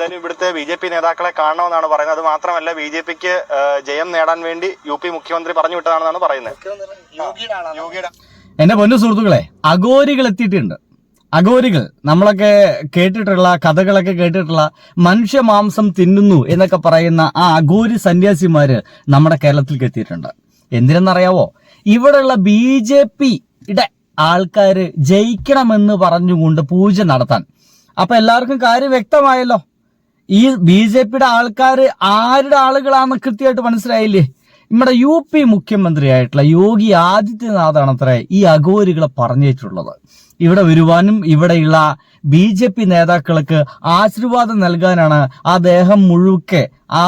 എന്തായാലും ഇവിടുത്തെ BJP നേതാക്കളെ കാണണമെന്നാണ് പറയുന്നത്. അത് മാത്രമല്ല BJPക്ക് ജയം നേടാൻ വേണ്ടി UP മുഖ്യമന്ത്രി പറഞ്ഞു വിട്ടതാണെന്നാണ് പറയുന്നത്. എന്റെ പൊന്നു സുഹൃത്തുക്കളെ, അഘോരികൾ എത്തിയിട്ടുണ്ട്. അഘോരികൾ നമ്മളൊക്കെ കേട്ടിട്ടുള്ള കഥകളൊക്കെ കേട്ടിട്ടുള്ള മനുഷ്യ മാംസം തിന്നുന്നു എന്നൊക്കെ പറയുന്ന ആ അഘോരി സന്യാസിമാര് നമ്മുടെ കേരളത്തിലേക്ക് എത്തിയിട്ടുണ്ട്. എന്തിനെന്നറിയാവോ? ഇവിടെയുള്ള BJPയുടെ ആൾക്കാര് ജയിക്കണമെന്ന് പറഞ്ഞുകൊണ്ട് പൂജ നടത്താൻ. അപ്പൊ എല്ലാവർക്കും കാര്യം വ്യക്തമായല്ലോ. ഈ BJPയുടെ ആൾക്കാര് ആരുടെ ആളുകളാണെന്ന് കൃത്യമായിട്ട് മനസ്സിലായില്ലേ? നമ്മുടെ UP മുഖ്യമന്ത്രിയായിട്ടുള്ള യോഗി ആദിത്യനാഥാണ് അത്ര ഈ അഘോരികളെ പറഞ്ഞിട്ടുള്ളത്. ഇവിടെ വരുവാനും ഇവിടെയുള്ള BJP നേതാക്കൾക്ക് ആശീർവാദം നൽകാനാണ് ആ ദേഹം മുഴുക്കെ ആ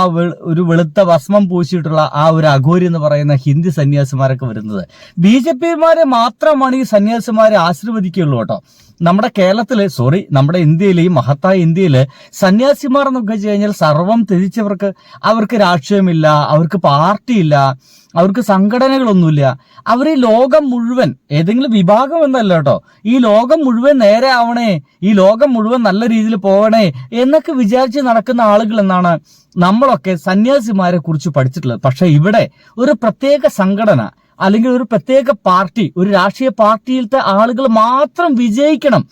ഒരു വെളുത്ത ഭസ്മം പൂശിയിട്ടുള്ള ആ ഒരു അഘോരി എന്ന് പറയുന്ന ഹിന്ദി സന്യാസിമാരൊക്കെ വരുന്നത്. BJPമാരെ മാത്രമാണ് ഈ സന്യാസിമാരെ ആശീർവദിക്കുള്ളൂ കേട്ടോ. നമ്മുടെ കേരളത്തില് നമ്മുടെ ഇന്ത്യയിലെ ഈ മഹത്തായ ഇന്ത്യയില് സന്യാസിമാർ എന്നൊക്കെ വെച്ച് കഴിഞ്ഞാൽ സർവം ത്യജിച്ചവർക്ക്, അവർക്ക് രാഷ്ട്രീയമില്ല, അവർക്ക് പാർട്ടിയില്ല, അവർക്ക് സംഘടനകളൊന്നുമില്ല. അവർ ഈ ലോകം മുഴുവൻ, ഏതെങ്കിലും വിഭാഗം എന്നല്ല കേട്ടോ, ഈ ലോകം മുഴുവൻ നേരെ ആവണേ, ഈ ലോകം മുഴുവൻ നല്ല രീതിയിൽ പോകണേ എന്നൊക്കെ വിചാരിച്ച് നടക്കുന്ന ആളുകൾ എന്നാണ് നമ്മളൊക്കെ സന്യാസിമാരെ കുറിച്ച് പഠിച്ചിട്ടുള്ളത്. പക്ഷെ ഇവിടെ ഒരു പ്രത്യേക സംഘടന അല്ലെങ്കിൽ ഒരു പ്രത്യേക പാർട്ടി, ഒരു രാഷ്ട്രീയ പാർട്ടിയിലത്തെ ആളുകൾ മാത്രം വിജയിക്കണം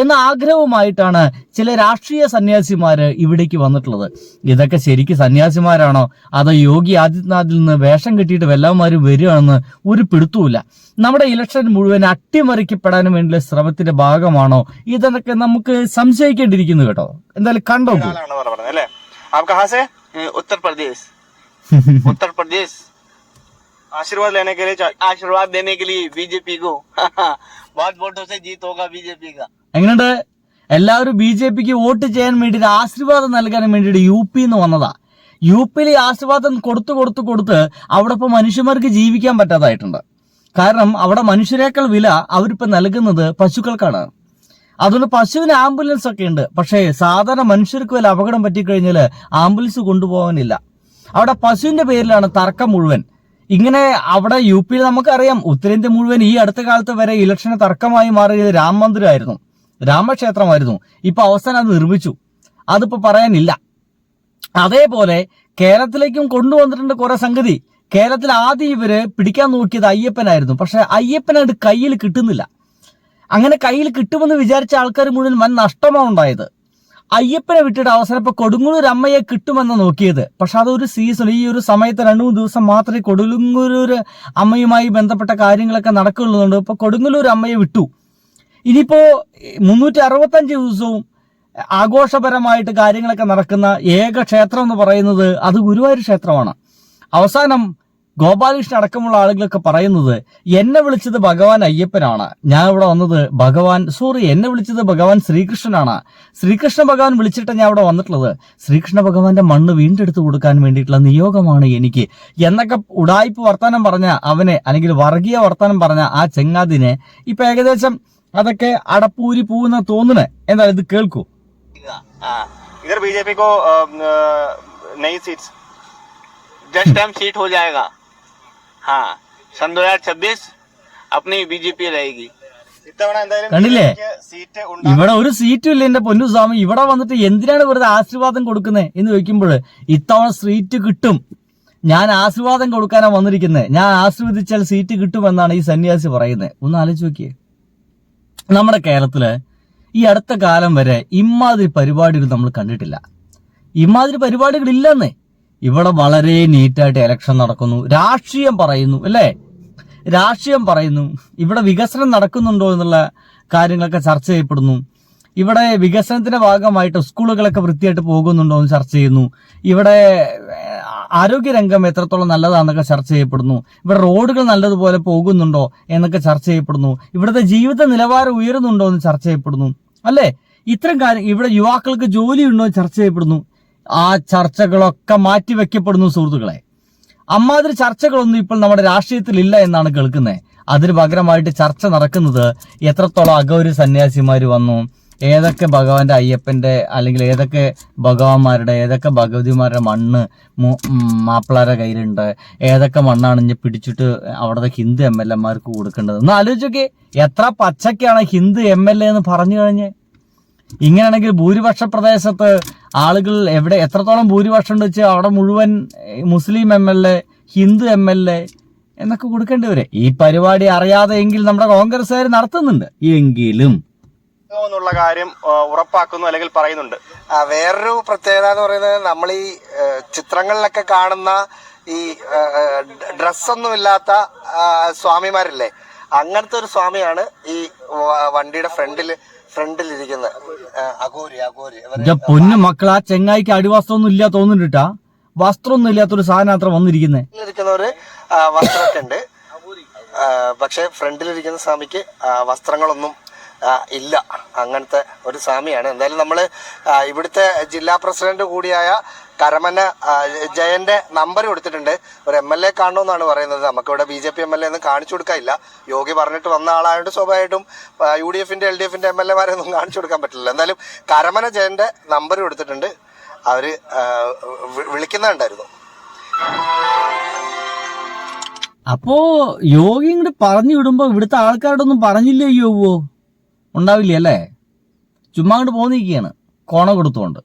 എന്ന ആഗ്രഹവുമായിട്ടാണ് ചില രാഷ്ട്രീയ സന്യാസിമാര് ഇവിടേക്ക് വന്നിട്ടുള്ളത്. ഇതൊക്കെ ശരിക്കും സന്യാസിമാരാണോ അതോ യോഗി ആദിത്യനാഥിൽ നിന്ന് വേഷം കെട്ടിയിട്ട് എല്ലാവരും വരികയാണെന്ന് ഒരു പിടുത്തവുമില്ല. നമ്മുടെ ഇലക്ഷൻ മുഴുവൻ അട്ടിമറിക്കപ്പെടാനും വേണ്ടിയുള്ള ശ്രമത്തിന്റെ ഭാഗമാണോ ഇതൊക്കെ നമുക്ക് സംശയിക്കേണ്ടിയിരിക്കുന്നു കേട്ടോ. എന്തായാലും കണ്ടോ. ഉത്തർപ്രദേശ് आशीर्वाद देने के लिए BJP को बहुत वोटों से जीत होगा BJP का. എങ്ങനെയുണ്ട്? എല്ലാവരും BJPക്ക് വോട്ട് ചെയ്യാൻ വേണ്ടിയിട്ട് ആശീർവാദം നൽകാൻ വേണ്ടിയിട്ട് UP എന്ന് വന്നതാ. UPയിൽ ആശീർവാദം കൊടുത്ത് അവിടെ ഇപ്പൊ മനുഷ്യന്മാർക്ക് ജീവിക്കാൻ പറ്റാതായിട്ടുണ്ട്. കാരണം അവിടെ മനുഷ്യരെക്കാൾ വില അവരിപ്പോ നൽകുന്നത് പശുക്കൾക്കാണ്. അതുകൊണ്ട് പശുവിന് ആംബുലൻസ് ഒക്കെ ഉണ്ട്. പക്ഷേ സാധാരണ മനുഷ്യർക്ക് വല്ല അപകടം പറ്റിക്കഴിഞ്ഞാൽ ആംബുലൻസ് കൊണ്ടുപോകാനില്ല. അവിടെ പശുവിന്റെ പേരിലാണ് തർക്കം മുഴുവൻ. ഇങ്ങനെ അവിടെ UPയിൽ നമുക്കറിയാം, ഉത്തരേന്ത്യ മുഴുവൻ ഈ അടുത്ത കാലത്ത് വരെ ഇലക്ഷന് തർക്കമായി മാറിയത് രാം മന്ദിരമായിരുന്നു, രാമക്ഷേത്രമായിരുന്നു. ഇപ്പൊ അവസാനം അത് നിർമ്മിച്ചു, അതിപ്പോ പറയാനില്ല. അതേപോലെ കേരളത്തിലേക്കും കൊണ്ടുവന്നിട്ടുണ്ട് കുറെ സംഗതി. കേരളത്തിൽ ആദ്യം ഇവര് പിടിക്കാൻ നോക്കിയത് അയ്യപ്പനായിരുന്നു. പക്ഷെ അയ്യപ്പനായിട്ട് കയ്യിൽ കിട്ടുന്നില്ല. അങ്ങനെ കയ്യിൽ കിട്ടുമെന്ന് വിചാരിച്ച ആൾക്കാർ മുഴുവൻ വൻ നഷ്ടമാണ് ഉണ്ടായത്. അയ്യപ്പനെ വിട്ടിട്ട് അവസാനം ഇപ്പൊ കൊടുങ്ങല്ലൂർ അമ്മയെ കിട്ടുമെന്ന് നോക്കിയത്. പക്ഷെ അതൊരു സീസൺ, ഈ ഒരു സമയത്ത് 2-3 ദിവസം മാത്രമേ കൊടുങ്ങല്ലൂർ അമ്മയുമായി ബന്ധപ്പെട്ട കാര്യങ്ങളൊക്കെ നടക്കുള്ളതുകൊണ്ട് ഇപ്പൊ കൊടുങ്ങല്ലൂർ അമ്മയെ വിട്ടു. ഇനിയിപ്പോ 365 ദിവസവും ആഘോഷപരമായിട്ട് കാര്യങ്ങളൊക്കെ നടക്കുന്ന ഏക ക്ഷേത്രം എന്ന് പറയുന്നത് അത് ഗുരുവായൂർ ക്ഷേത്രമാണ്. അവസാനം ഗോപാലകൃഷ്ണൻ അടക്കമുള്ള ആളുകളൊക്കെ പറയുന്നത് എന്നെ വിളിച്ചത് ഭഗവാൻ അയ്യപ്പനാണ്, ഞാൻ ഇവിടെ വന്നത് എന്നെ വിളിച്ചത് ഭഗവാൻ ശ്രീകൃഷ്ണനാണ്, ശ്രീകൃഷ്ണ ഭഗവാൻ വിളിച്ചിട്ട് ഞാൻ ഇവിടെ വന്നിട്ടുള്ളത്, ശ്രീകൃഷ്ണ ഭഗവാന്റെ മണ്ണ് വീണ്ടെടുത്ത് കൊടുക്കാൻ വേണ്ടിയിട്ടുള്ള നിയോഗമാണ് എനിക്ക് എന്നൊക്കെ ഉടായ്പ വർത്താനം പറഞ്ഞ അവനെ, അല്ലെങ്കിൽ വർഗീയ വർത്താനം പറഞ്ഞ ആ ചെങ്ങാതിനെ ഇപ്പൊ ഏകദേശം അതൊക്കെ അടപ്പൂരി പോകുന്ന തോന്നുന്നത്. എന്താ ഇത് കേൾക്കൂ. इधर BJP को नई जस्ट टाइम सीट हो जाएगा. हाँ, सन 2026 अपनी BJP रहेगी. കണ്ടില്ലേ? ഇവിടെ ഒരു സീറ്റും ഇല്ല എന്റെ പൊന്നു സ്വാമി. ഇവിടെ വന്നിട്ട് എന്തിനാണ് വെറുതെ ആശീർവാദം കൊടുക്കുന്നത് എന്ന് ചോദിക്കുമ്പോൾ ഇത്തവണ സീറ്റ് കിട്ടും, ഞാൻ ആശീർവാദം കൊടുക്കാനാണ് വന്നിരിക്കുന്നത്, ഞാൻ ആശീർവദിച്ചാൽ സീറ്റ് കിട്ടുമെന്നാണ് ഈ സന്യാസി പറയുന്നത്. ഒന്ന് ആലോചിച്ച് നോക്കിയേ. നമ്മുടെ കേരളത്തില് ഈ അടുത്ത കാലം വരെ ഇമാതിരി പരിപാടികൾ നമ്മൾ കണ്ടിട്ടില്ല. ഇമാതിരി പരിപാടികൾ ഇല്ലെന്നേ. ഇവിടെ വളരെ നീറ്റായിട്ട് ഇലക്ഷൻ നടക്കുന്നു, രാഷ്ട്രീയം പറയുന്നു, അല്ലേ? രാഷ്ട്രീയം പറയുന്നു. ഇവിടെ വികസനം നടക്കുന്നുണ്ടോ എന്നുള്ള കാര്യങ്ങളൊക്കെ ചർച്ച ചെയ്യപ്പെടുന്നു. ഇവിടെ വികസനത്തിന്റെ ഭാഗമായിട്ട് സ്കൂളുകളൊക്കെ വൃത്തിയായിട്ട് പോകുന്നുണ്ടോ എന്ന് ചർച്ച ചെയ്യുന്നു. ഇവിടെ ആരോഗ്യരംഗം എത്രത്തോളം നല്ലതാണെന്നൊക്കെ ചർച്ച ചെയ്യപ്പെടുന്നു. ഇവിടെ റോഡുകൾ നല്ലതുപോലെ പോകുന്നുണ്ടോ എന്നൊക്കെ ചർച്ച ചെയ്യപ്പെടുന്നു. ഇവിടുത്തെ ജീവിത നിലവാരം ഉയരുന്നുണ്ടോ എന്ന് ചർച്ച ചെയ്യപ്പെടുന്നു, അല്ലേ? ഇത്തരം കാര്യം, ഇവിടെ യുവാക്കൾക്ക് ജോലി ഉണ്ടോ എന്ന് ചർച്ച ചെയ്യപ്പെടുന്നു. ആ ചർച്ചകളൊക്കെ മാറ്റിവെക്കപ്പെടുന്നു സുഹൃത്തുക്കളെ. അമ്മാതിരി ചർച്ചകളൊന്നും ഇപ്പോൾ നമ്മുടെ രാഷ്ട്രീയത്തിൽ ഇല്ല എന്നാണ് കേൾക്കുന്നത്. അതിന് പകരമായിട്ട് ചർച്ച നടക്കുന്നത് എത്രത്തോളം അഘോരി സന്യാസിമാര് വന്നു, ഏതൊക്കെ ഭഗവാന്റെ അയ്യപ്പന്റെ അല്ലെങ്കിൽ ഏതൊക്കെ ഭഗവാന്മാരുടെ ഏതൊക്കെ ഭഗവതിമാരുടെ മണ്ണ് മാപ്പിളാരുടെ കയ്യിലുണ്ട്, ഏതൊക്കെ മണ്ണാണ് ഇനി പിടിച്ചിട്ട് അവിടുത്തെ ഹിന്ദു MLA മാർക്ക് കൊടുക്കേണ്ടത്. ഒന്ന് ആലോചിച്ചൊക്കെ, എത്ര പച്ചക്കാണ് ഹിന്ദു MLA എന്ന് പറഞ്ഞു കഴിഞ്ഞ്. ഇങ്ങനെയാണെങ്കിൽ ഭൂരിപക്ഷ പ്രദേശത്ത് ആളുകൾ എത്രത്തോളം ഭൂരിപക്ഷം ഉണ്ട് വെച്ചാൽ അവിടെ മുഴുവൻ മുസ്ലിം MLA, ഹിന്ദു MLA എന്നൊക്കെ കൊടുക്കേണ്ടി വരെ. ഈ പരിപാടി അറിയാതെ എങ്കിൽ നമ്മുടെ കോൺഗ്രസ്സുകാർ നടത്തുന്നുണ്ട് എങ്കിലും എന്നുള്ള കാര്യം ഉറപ്പാക്കുന്നു അല്ലെങ്കിൽ പറയുന്നുണ്ട്. വേറൊരു പ്രത്യേകത എന്ന് പറയുന്നത്, നമ്മൾ ഈ ചിത്രങ്ങളിലൊക്കെ കാണുന്ന ഈ ഡ്രസ്സൊന്നും ഇല്ലാത്ത സ്വാമിമാരില്ലേ, അങ്ങനത്തെ ഒരു സ്വാമിയാണ് ഈ വണ്ടിയുടെ ഫ്രണ്ടിലിരിക്കുന്നത്. അഘോരി. പൊന്നു മക്കൾ, ആ ചെങ്ങായിക്ക് അടിവസ്ത്രമൊന്നും ഇല്ല തോന്നുന്നുണ്ടാ. വസ്ത്രമൊന്നും ഇല്ലാത്തൊരു സാധനം അത്ര വന്നിരിക്കുന്നവര് വസ്ത്രമൊക്കെ ഉണ്ട്. പക്ഷെ ഫ്രണ്ടിലിരിക്കുന്ന സ്വാമിക്ക് വസ്ത്രങ്ങളൊന്നും ഇല്ല. അങ്ങനത്തെ ഒരു സ്വാമിയാണ്. എന്തായാലും നമ്മൾ ഇവിടുത്തെ ജില്ലാ പ്രസിഡന്റ് കൂടിയായ കരമന ജയന്റെ നമ്പർ കൊടുത്തിട്ടുണ്ട്. ഒരു MLA കാണണമെന്നാണ് പറയുന്നത്. നമുക്കിവിടെ BJP MLA ഒന്നും കാണിച്ചു കൊടുക്കാനില്ല. യോഗി പറഞ്ഞിട്ട് വന്ന ആളായതുകൊണ്ട് സ്വാഭാവികമായിട്ടും UDFന്റെ LDFന്റെ MLA ഒന്നും കാണിച്ചു കൊടുക്കാൻ പറ്റില്ല. എന്തായാലും കരമന ജയന്റെ നമ്പർ കൊടുത്തിട്ടുണ്ട്. അവര് വിളിക്കുന്നുണ്ടായിരുന്നു. അപ്പോ യോഗി ഇങ്ങോട്ട് പറഞ്ഞു വിടുമ്പോ ഇവിടുത്തെ ആൾക്കാരോടൊന്നും പറഞ്ഞില്ലേ യോഗോ? ഉണ്ടാവില്ല അല്ലേ? ചുമ്മാ അങ്ങോട്ട് പോന്നിരിക്കുകയാണ് കോണ കൊടുത്തുകൊണ്ട്.